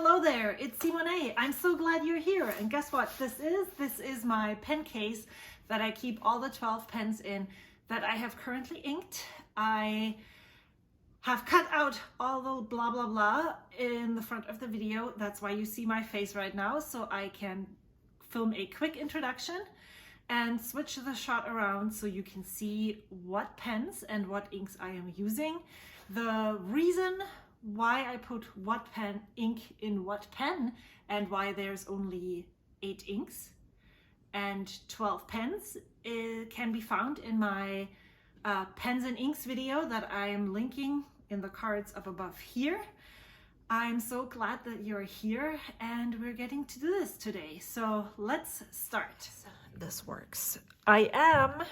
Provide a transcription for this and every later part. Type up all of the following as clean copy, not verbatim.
Hello there, it's Simone. I'm so glad you're here. And guess what this is? This is my pen case that I keep all the 12 pens in that I have currently inked. I have cut out all the blah blah blah in the front of the video. That's why you see my face right now, so I can film a quick introduction and switch the shot around so you can see what pens and what inks I am using. The reason why I put what pen ink in what pen and why there's only 8 inks and 12 pens, it can be found in my pens and inks video that I am linking in the cards up above here. I'm so glad that you're here and we're getting to do this today. So let's start. This works. I am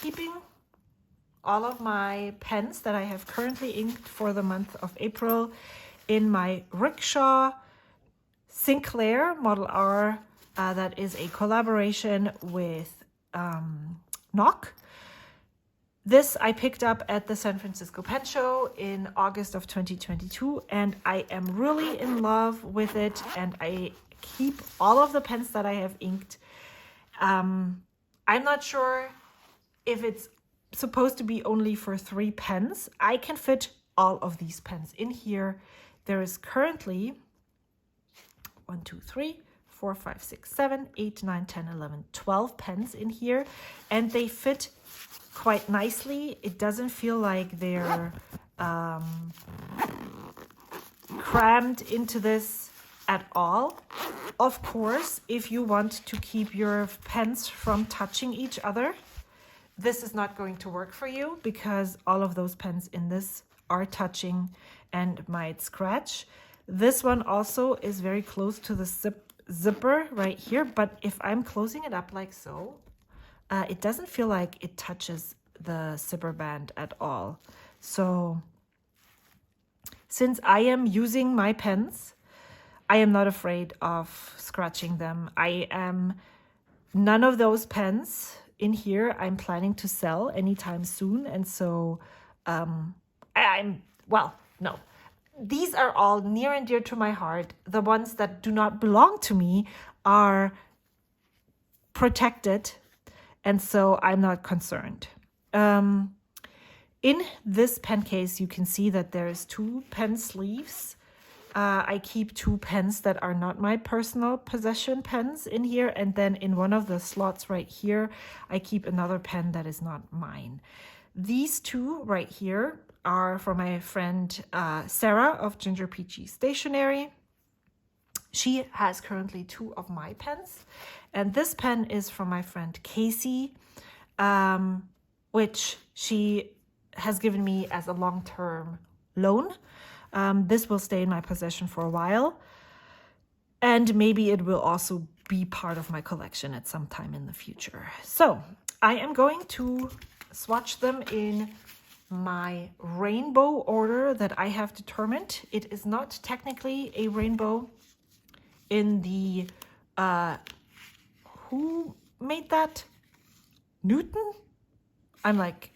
keeping all of my pens that I have currently inked for the month of April in my Rickshaw Sinclair Model R. That is a collaboration with Nock. This I picked up at the San Francisco Pen Show in August of 2022, and I am really in love with it, and I keep all of the pens that I have inked. I'm not sure if it's supposed to be only for 3 pens. I can fit all of these pens in here. There is currently 1, 2, 3, 4, 5, 6, 7, 8, 9, 10, 11, 12 pens in here, and they fit quite nicely. It doesn't feel like they're crammed into this at all. Of course, if you want to keep your pens from touching each other, this is not going to work for you because all of those pens in this are touching and might scratch. This one also is very close to the zipper right here, but if I'm closing it up like so, it doesn't feel like it touches the zipper band at all. So since I am using my pens, I am not afraid of scratching them. None of those pens in here I'm planning to sell anytime soon, and so no, these are all near and dear to my heart. The ones that do not belong to me are protected, and so I'm not concerned. In this pen case you can see that there's 2 pen sleeves. I keep 2 pens that are not my personal possession pens in here, and then in one of the slots right here I keep another pen that is not mine. These 2 right here are for my friend Sarah of Ginger Peachy Stationery. She has currently 2 of my pens, and this pen is from my friend Casey, which she has given me as a long-term loan. This will stay in my possession for a while, and maybe it will also be part of my collection at some time in the future. So I am going to swatch them in my rainbow order that I have determined. It is not technically a rainbow in the who made that? Newton? I'm like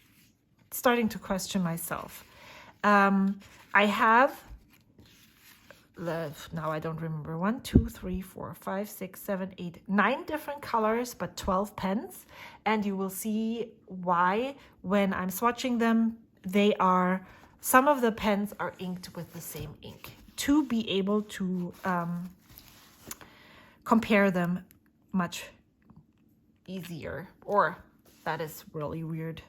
starting to question myself. I have, now I don't remember, 1, 2, 3, 4, 5, 6, 7, 8, 9 different colors, but 12 pens. And you will see why when I'm swatching them. Some of the pens are inked with the same ink to be able to compare them much easier, or that is really weird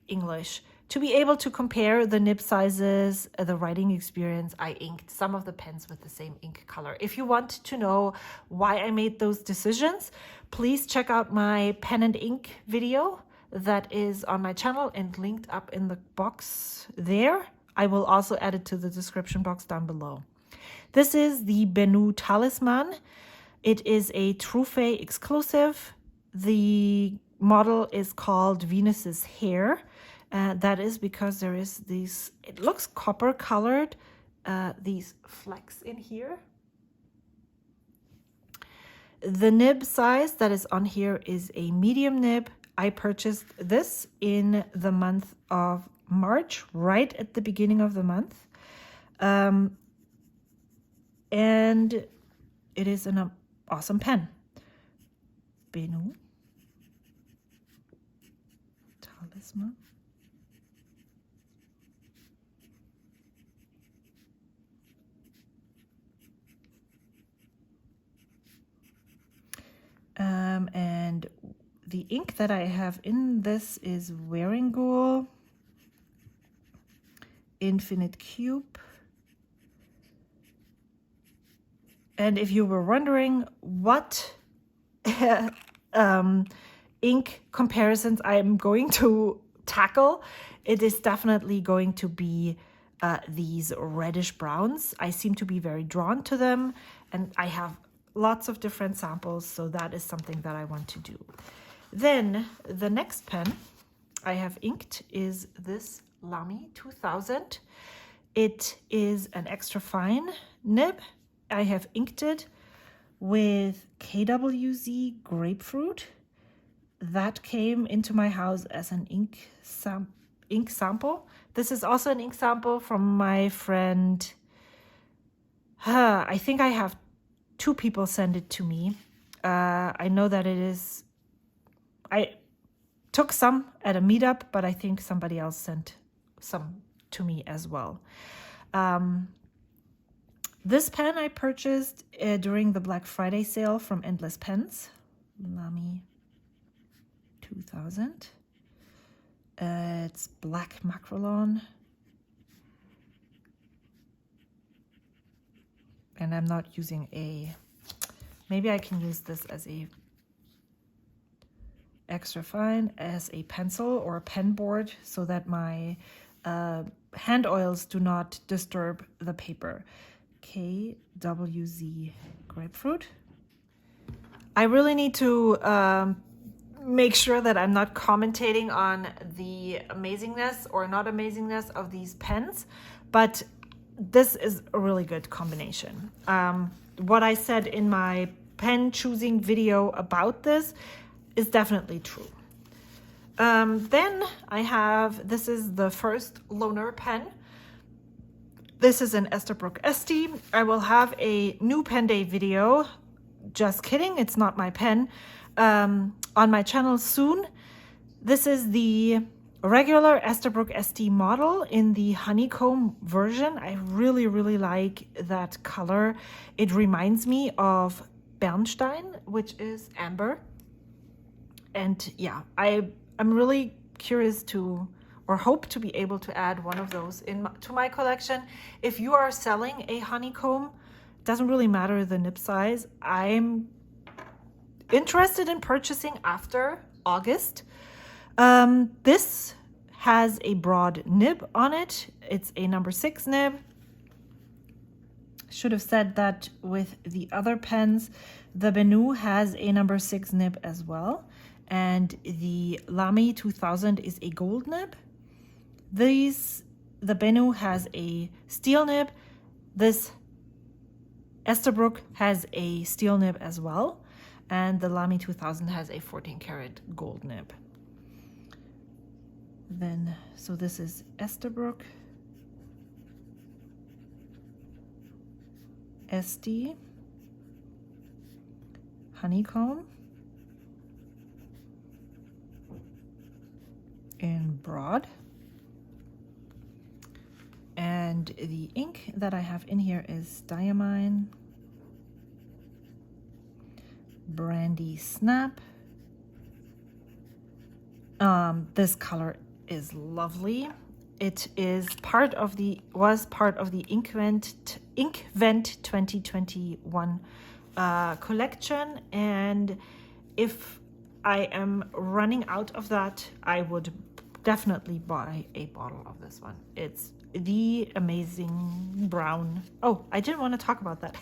English. To be able to compare the nib sizes, the writing experience, I inked some of the pens with the same ink color. If you want to know why I made those decisions, please check out my pen and ink video that is on my channel and linked up in the box there. I will also add it to the description box down below. This is the Bennu Talisman. It is a Twsbi exclusive. The model is called Venus's Hair. That is because there is these, it looks copper colored, these flecks in here. The nib size that is on here is a medium nib. I purchased this in the month of March, right at the beginning of the month. and it is an awesome pen. Bennu Talisman. And the ink that I have in this is Wearingool Infinite Cube. And if you were wondering what ink comparisons I'm going to tackle, it is definitely going to be these reddish browns. I seem to be very drawn to them, and I have lots of different samples, so that is something that I want to do. Then the next pen I have inked is this Lamy 2000. It is an extra fine nib. I have inked it with KWZ Grapefruit. That came into my house as an ink sample. This is also an ink sample from my friend. I think I have 2 people send it to me. I know that it is, I took some at a meetup, but I think somebody else sent some to me as well. This pen I purchased during the Black Friday sale from Endless Pens, Lamy 2000. It's black macrolon. And I'm not using maybe I can use this as a extra fine, as a pencil or a pen board, so that my hand oils do not disturb the paper. KWZ Grapefruit. I really need to make sure that I'm not commentating on the amazingness or not amazingness of these pens, but this is a really good combination. What I said in my pen choosing video about this is definitely true. Then I have, this is the first loaner pen. This is an Esterbrook Esti. I will have a new pen day video. Just kidding, it's not my pen. On my channel soon. This is the regular Esterbrook Esti model in the honeycomb version. I really, really like that color. It reminds me of Bernstein, which is amber. And yeah, I'm really curious to, or hope to be able to add one of those to my collection. If you are selling a honeycomb, doesn't really matter the nib size. I'm interested in purchasing after August. This has a broad nib on it. It's a number 6 nib. Should have said that with the other pens. The Bennu has a number 6 nib as well. And the Lamy 2000 is a gold nib. The Bennu has a steel nib. This Esterbrook has a steel nib as well. And the Lamy 2000 has a 14 karat gold nib. Then, so this is Esterbrook, Esti, honeycomb, in broad. And the ink that I have in here is Diamine, Brandy Snap. This color is lovely. It is was part of the Inkvent 2021 collection, and if I am running out of that, I would definitely buy a bottle of this one. It's the amazing brown. Oh, I didn't want to talk about that.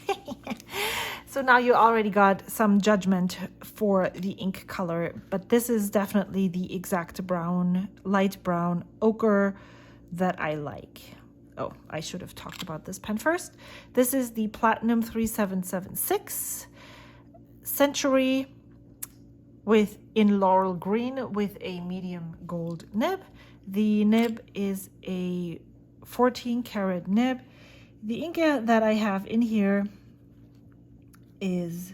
So now you already got some judgment for the ink color, but this is definitely the exact brown, light brown ochre that I like. Oh, I should have talked about this pen first. This is the Platinum 3776 Century in laurel green with a medium gold nib. The nib is a 14 karat nib. The ink that I have in here is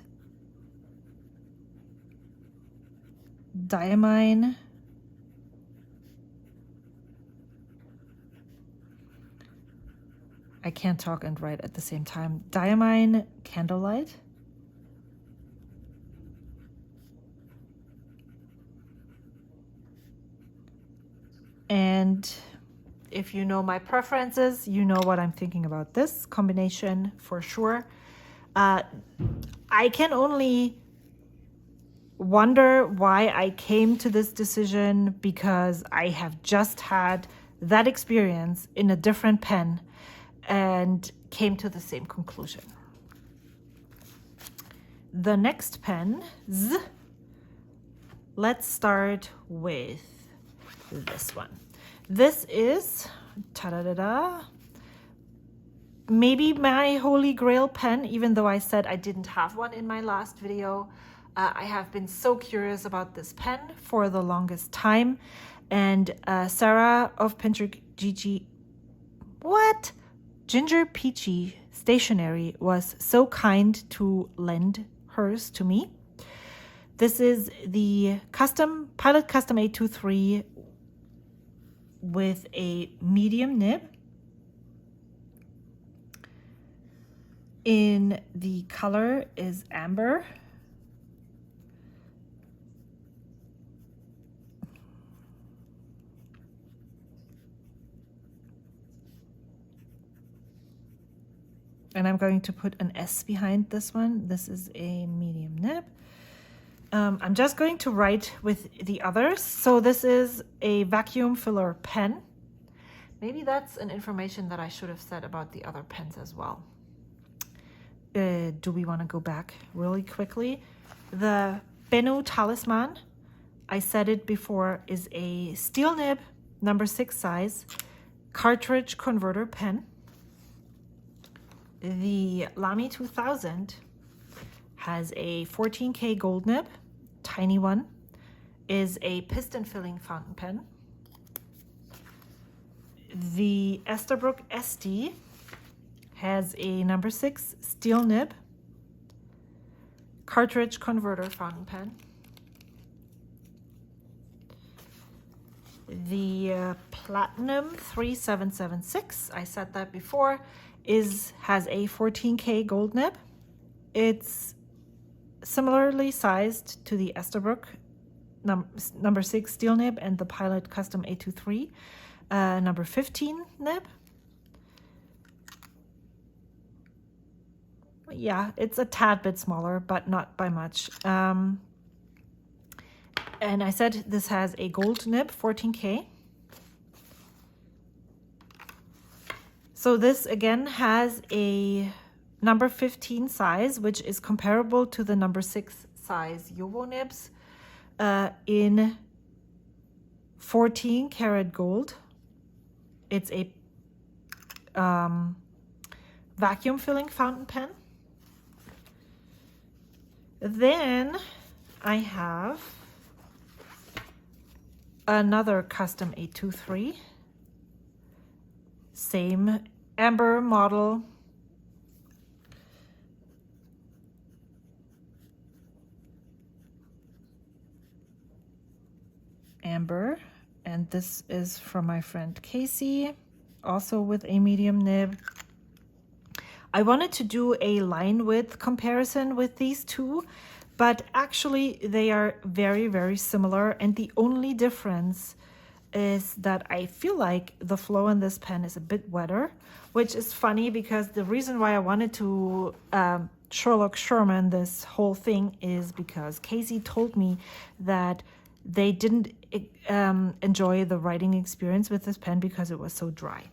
Diamine I can't talk and write at the same time. Diamine Candlelight. And if you know my preferences, you know what I'm thinking about this combination for sure. I can only wonder why I came to this decision, because I have just had that experience in a different pen and came to the same conclusion. The next pen, let's start with this one. This is, ta-da-da-da, maybe my holy grail pen, even though I said I didn't have one in my last video. I have been so curious about this pen for the longest time. And Sarah of Ginger Peachy Stationery was so kind to lend hers to me. This is the Pilot Custom 823 with a medium nib. In the color is amber. And I'm going to put an S behind this one. This is a medium nib. I'm just going to write with the others. So this is a vacuum filler pen. Maybe that's an information that I should have said about the other pens as well. Do we want to go back really quickly? The Bennu Talisman, I said it before, is a steel nib, number 6 size, cartridge converter pen. The Lamy 2000 has a 14K gold nib, tiny one, is a piston filling fountain pen. The Esterbrook SD has a number 6 steel nib, cartridge converter fountain pen. The Platinum 3776, I said that before, has a 14K gold nib. It's similarly sized to the Esterbrook number 6 steel nib and the Pilot Custom 823 number 15 nib. Yeah, it's a tad bit smaller, but not by much. And I said this has a gold nib, 14K. So this again has a number 15 size, which is comparable to the number 6 size Yovo nibs in 14 karat gold. It's a vacuum filling fountain pen. Then I have another custom 823, same amber model. Amber, and this is from my friend Casey, also with a medium nib. I wanted to do a line width comparison with these two, but actually they are very, very similar, and the only difference is that I feel like the flow in this pen is a bit wetter, which is funny because the reason why I wanted to Sherlock Sherman this whole thing is because Casey told me that they didn't enjoy the writing experience with this pen because it was so dry.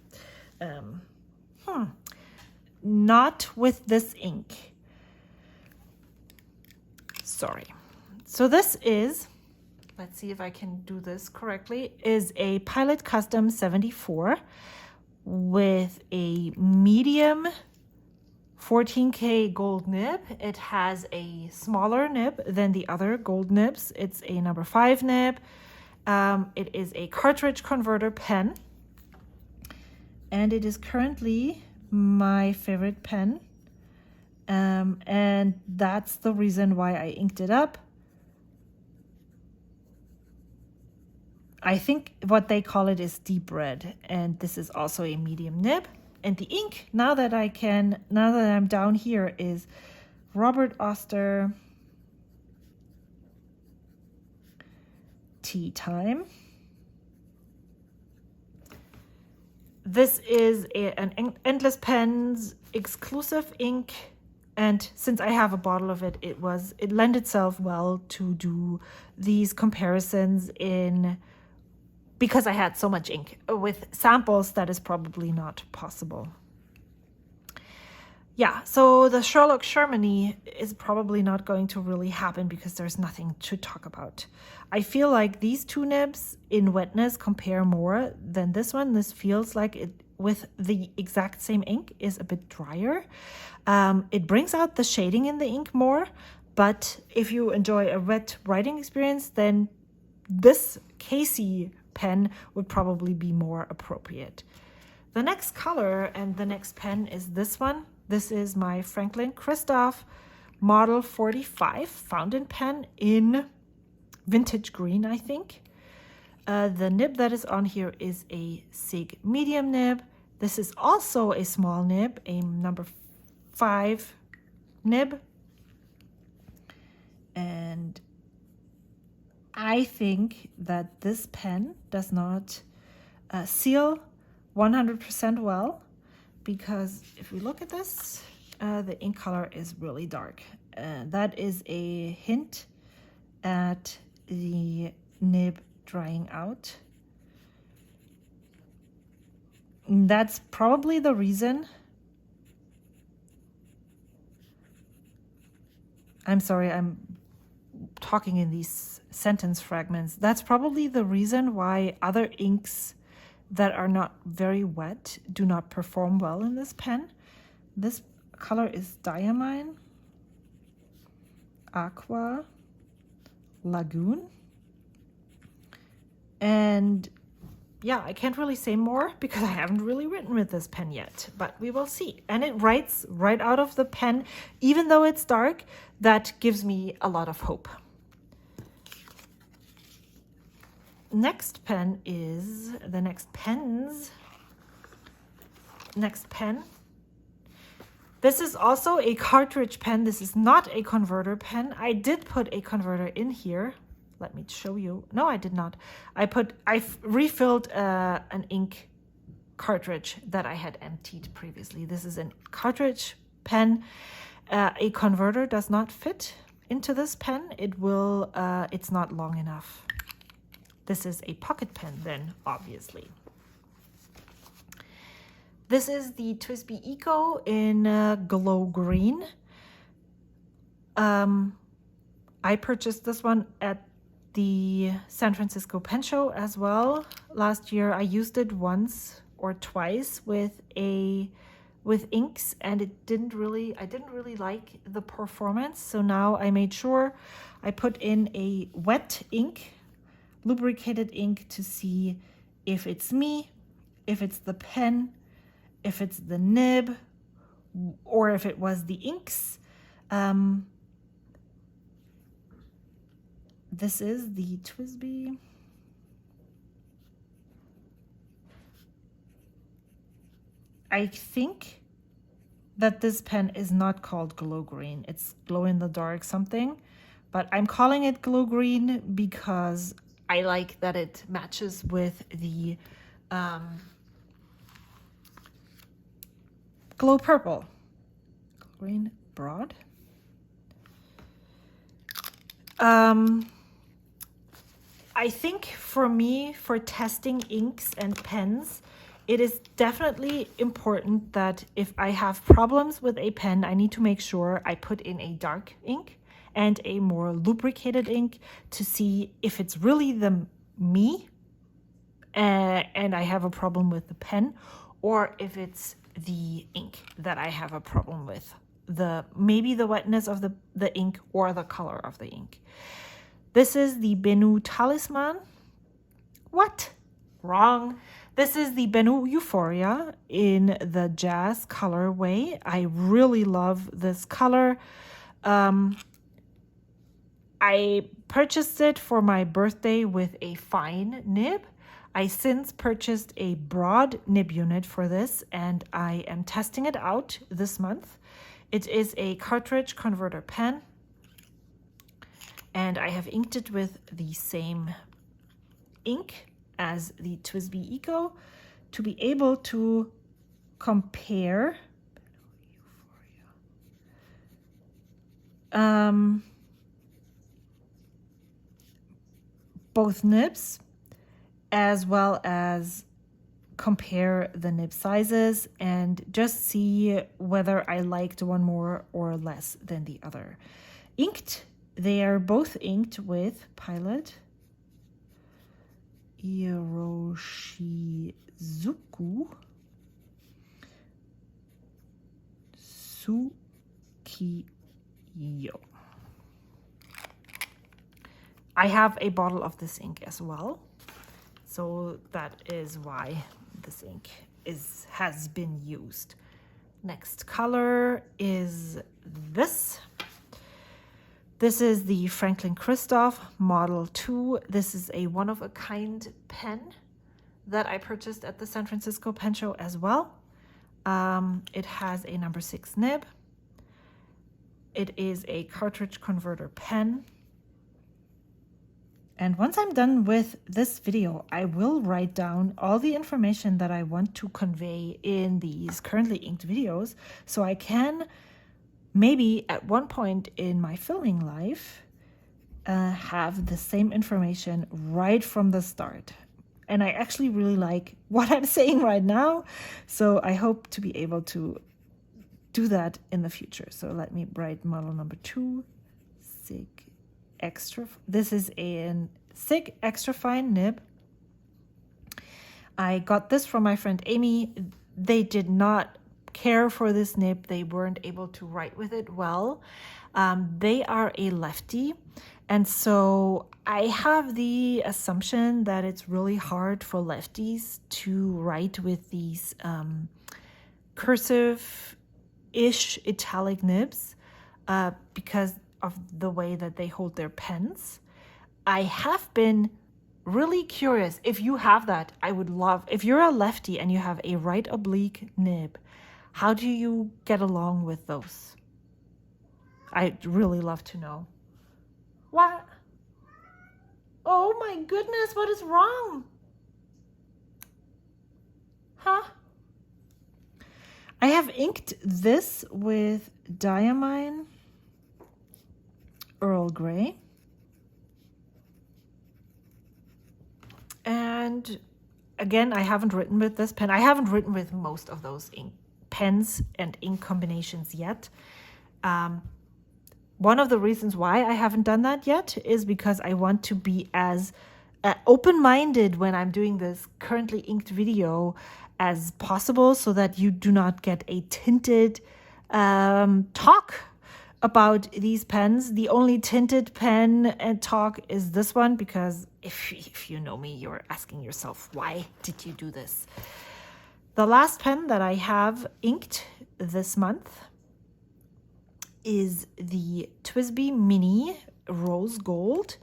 Not with this ink. Sorry. So this is, let's see if I can do this correctly, is a Pilot Custom 74 with a medium 14K gold nib. It has a smaller nib than the other gold nibs. It's a number 5 nib. It is a cartridge converter pen, and it is currently my favorite pen And that's the reason why I inked it up. I think what they call it is deep red, and this is also a medium nib. And the ink, now that I'm down here, is Robert Oster Tea Time. This is an Endless Pens exclusive ink, and since I have a bottle of it, it lent itself well to do these comparisons because I had so much ink. With samples, that is probably not possible. Yeah, so the Sherlock Shermany is probably not going to really happen because there's nothing to talk about. I feel like these two nibs in wetness compare more than this one. This feels like it, with the exact same ink, is a bit drier. It brings out the shading in the ink more, but if you enjoy a wet writing experience, then this Casey pen would probably be more appropriate. The next color and the next pen is this one. This is my Franklin-Christoff Model 45 fountain pen in vintage green, I think. The nib that is on here is a Sig medium nib. This is also a small nib, a number 5 nib. And I think that this pen does not seal 100% well, because if we look at this, the ink color is really dark. That is a hint at the nib drying out. That's probably the reason. I'm sorry, I'm talking in these sentence fragments. That's probably the reason why other inks that are not very wet do not perform well in this pen. This color is Diamine, Aqua, Lagoon. And yeah, I can't really say more because I haven't really written with this pen yet, but we will see. And it writes right out of the pen, even though it's dark. That gives me a lot of hope. Next pen is the next pen. This is also a cartridge pen. This is not a converter pen. I did put a converter in here. Let me show you. No, I did not. I refilled an ink cartridge that I had emptied previously. This is a cartridge pen. A converter does not fit into this pen. It's not long enough. This is a pocket pen then, obviously. This is the Twsbi Eco in glow green. I purchased this one at the San Francisco Pen Show as well. Last year I used it once or twice with inks, and I didn't really like the performance. So now I made sure I put in a wet ink, lubricated ink, to see if it's me, if it's the pen, if it's the nib, or if it was the inks. This is the Twsbi. I think that this pen is not called glow green. It's glow in the dark something, but I'm calling it glow green because I like that it matches with the glow purple. Green broad. I think for me, for testing inks and pens, it is definitely important that if I have problems with a pen, I need to make sure I put in a dark ink and a more lubricated ink to see if it's really me and I have a problem with the pen, or if it's the ink that I have a problem with. Maybe the wetness of the ink or the color of the ink. This is the Bennu Talisman. What? Wrong. This is the Bennu Euphoria in the Jazz colorway. I really love this color. I purchased it for my birthday with a fine nib. I since purchased a broad nib unit for this, and I am testing it out this month. It is a cartridge converter pen, and I have inked it with the same ink as the Twsbi Eco to be able to compare both nibs, as well as compare the nib sizes and just see whether I liked one more or less than the other. Inked, they are both inked with Pilot Iroshizuku Tsukiyo. I have a bottle of this ink as well, so that is why this ink has been used. Next color is this. This is the Franklin-Christoff Model 2. This is a one-of-a-kind pen that I purchased at the San Francisco Pen Show as well. It has a number 6 nib. It is a cartridge converter pen. And once I'm done with this video, I will write down all the information that I want to convey in these currently inked videos, so I can maybe at one point in my filming life have the same information right from the start. And I actually really like what I'm saying right now, so I hope to be able to do that in the future. So let me write model number 2, SIG extra. This is a SIG extra fine nib. I got this from my friend Amy. They did not care for this nib. They weren't able to write with it well. They are a lefty, and so I have the assumption that it's really hard for lefties to write with these cursive-ish italic nibs because of the way that they hold their pens. I have been really curious. If you have that, I would love, if you're a lefty and you have a right oblique nib, how do you get along with those? I'd really love to know. What? Oh my goodness, what is wrong? Huh? I have inked this with Diamine Earl Grey. And again, I haven't written with this pen. I haven't written with most of those ink pens and ink combinations yet. One of the reasons why I haven't done that yet is because I want to be as open-minded when I'm doing this currently inked video as possible, so that you do not get a tinted talk about these pens. The only tinted pen and talk is this one, because if you know me, you're asking yourself, why did you do this? The last pen that I have inked this month is the Twsbi Mini Rose Gold.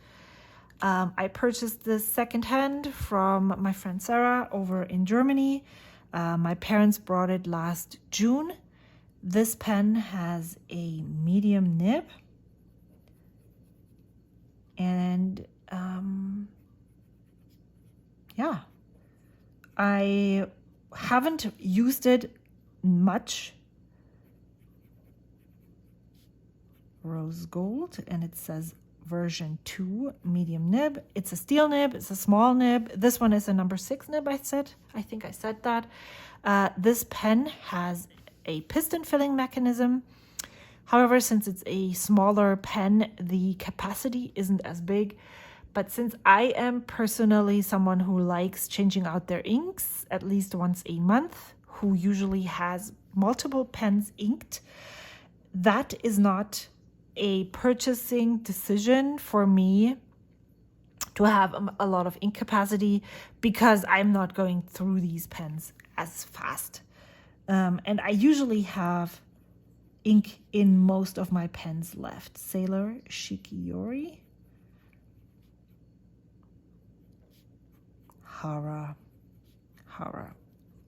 I purchased this secondhand from my friend Sarah over in Germany. My parents brought it last June. This pen has a medium nib, and yeah, I haven't used it much. Rose gold, and it says version 2 medium nib. It's a steel nib, it's a small nib. This one is a number 6 nib, I think I said that. This pen has a piston filling mechanism. However, since it's a smaller pen, the capacity isn't as big. But since I am personally someone who likes changing out their inks at least once a month, who usually has multiple pens inked, that is not a purchasing decision for me to have a lot of ink capacity, because I'm not going through these pens as fast. And I usually have ink in most of my pens left. Sailor Shikiori. Hara.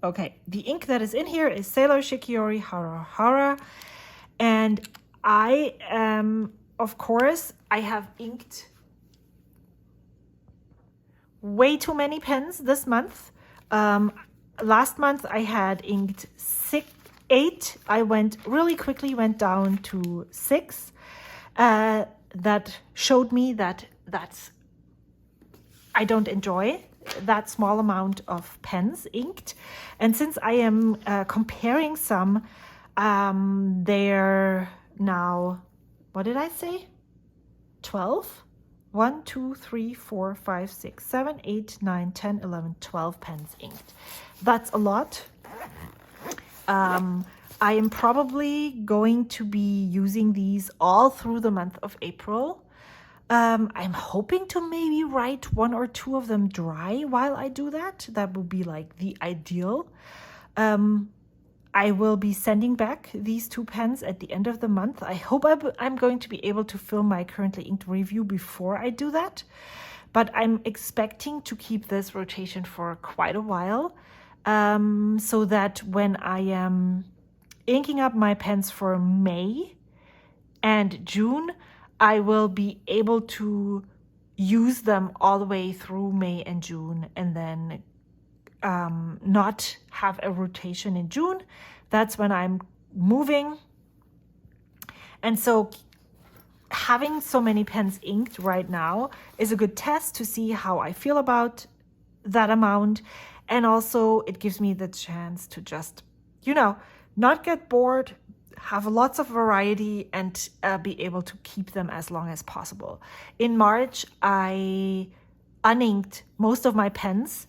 Okay, the ink that is in here is Sailor Shikiori Hara. And I am, of course, I have inked way too many pens this month. Last month I had inked 8. I really quickly went down to 6. That showed me that I don't enjoy that small amount of pens inked. And since I am comparing some, they're now, what did I say? 12? 1, 2, 3, 4, 5, 6, 7, 8, 9, 10, 11, 12 pens inked. That's a lot. I am probably going to be using these all through the month of April. I'm hoping to maybe write 1 or 2 of them dry while I do that. That would be like the ideal. I will be sending back these 2 pens at the end of the month. I hope I'm going to be able to film my currently inked review before I do that. But I'm expecting to keep this rotation for quite a while, so that when I am inking up my pens for May and June, I will be able to use them all the way through May and June, and then not have a rotation in June. That's when I'm moving. And so having so many pens inked right now is a good test to see how I feel about that amount. And also it gives me the chance to just, not get bored, have lots of variety, and be able to keep them as long as possible. In March, I uninked most of my pens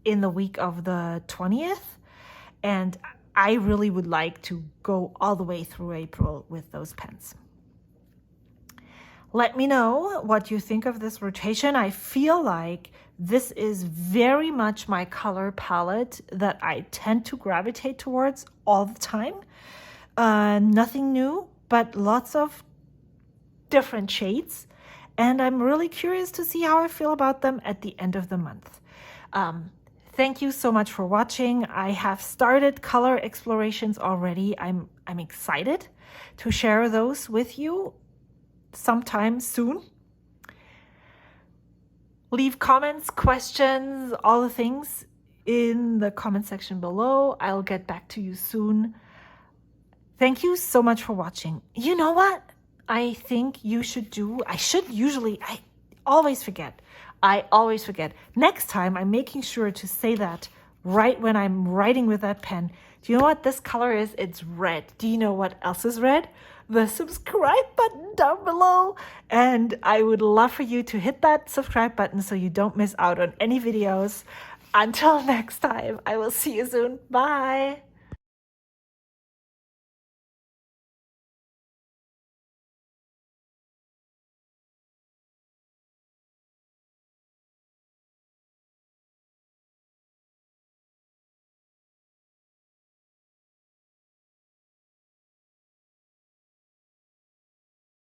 in the week of the 20th, and I really would like to go all the way through April with those pens. Let me know what you think of this rotation. I feel like this is very much my color palette that I tend to gravitate towards all the time. Nothing new, but lots of different shades. And I'm really curious to see how I feel about them at the end of the month. Thank you so much for watching. I have started color explorations already. I'm excited to share those with you sometime soon. Leave comments, questions, all the things in the comment section below. I'll get back to you soon. Thank you so much for watching. You know what I think you should do? I always forget. Next time, I'm making sure to say that right when I'm writing with that pen. Do you know what this color is? It's red. Do you know what else is red? The subscribe button down below. And I would love for you to hit that subscribe button so you don't miss out on any videos. Until next time, I will see you soon. Bye.